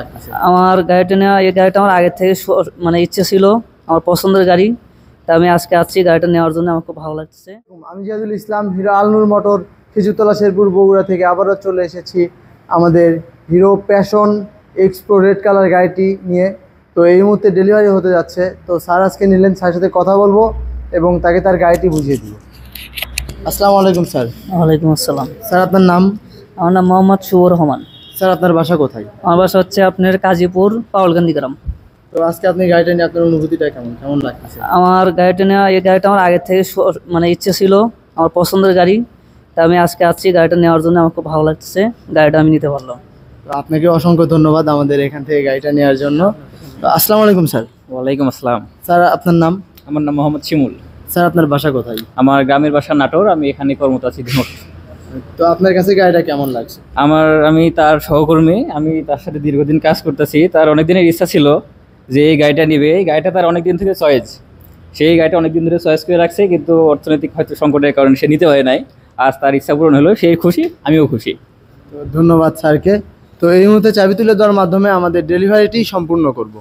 লাগতেছে? আমার গাড়িটা নেওয়া, এই গাড়িটা আমার আগে থেকে মানে ইচ্ছে ছিল, আমার পছন্দের গাড়ি। তা আমি আজকে আসছি গাড়িটা নেওয়ার জন্য, আমার খুব ভালো লাগছে। আমি জিয়াদুল ইসলাম, হিরো আলনুর মোটর, খেজুরতলা, শেরপুর, বগুড়া থেকে আবারও চলে এসেছি আমাদের hero passion Expro red colour গাড়িটি নিয়ে। তো এই মুহূর্তে ডেলিভারি হতে যাচ্ছে। তো স্যার আজকে নিলেন, স্যারের সাথে কথা বলবো এবং তাকে তার গাড়িটি বুঝিয়ে দিব। আসসালামু আলাইকুম স্যার। ওয়ালাইকুম আসসালাম। স্যার আপনার নাম? আমার নাম মোহাম্মদ শুভ রহমান। স্যার আপনার বাসা কোথায়? আমার বাসা হচ্ছে আপনার কাজীপুর, পাওয়ালকান্দি গ্রাম। তো আজকে আপনি গাড়িটা নিয়ে আপনার অনুভূতিটা কেমন কেমন লাগতেছে? আমার গাড়িটা নেওয়া, এই গাড়িটা আমার আগে থেকে মানে ইচ্ছে ছিল, আমার পছন্দের গাড়ি। তা আমি আজকে আসছি গাড়িটা নেওয়ার জন্য, আমার খুব ভালো লাগছে, গাড়িটা আমি নিতে পারলাম। তো আপনাকে অসংখ্য ধন্যবাদ আমাদের এখান থেকে গাড়িটা নেওয়ার জন্য। তো আসসালামু আলাইকুম স্যার। ওয়ালাইকুম আসসালাম। স্যার আপনার নাম? আমার নাম মোহাম্মদ শিমুল। স্যার আপনার বাসা কোথায়? আমার গ্রামের বাসা নাটোর, আমি এখানে কর্মরত আছি। তো আপনার কাছে গাড়িটা কেমন লাগছে? আমি তার সহকর্মী, আমি তার সাথে দীর্ঘদিন কাজ করতেছি। তার অনেক দিনের ইচ্ছা ছিল যে এই গাড়িটা নিবে। এই গাড়িটা তার অনেক দিন থেকে চয়েস, সেই গাড়িটা অনেক দিন ধরে চয়েস করে রাখছে, কিন্তু অর্থনৈতিক হয়তো সংকটের কারণে সে নিতে হয় নাই। আজ তার ইচ্ছা পূরণ হলো, সে খুশি, আমিও খুশি। তো ধন্যবাদ স্যারকে। তো এই মুহূর্তে চাবি তুলে দেওয়ার মাধ্যমে আমাদের ডেলিভারিটি সম্পূর্ণ করব।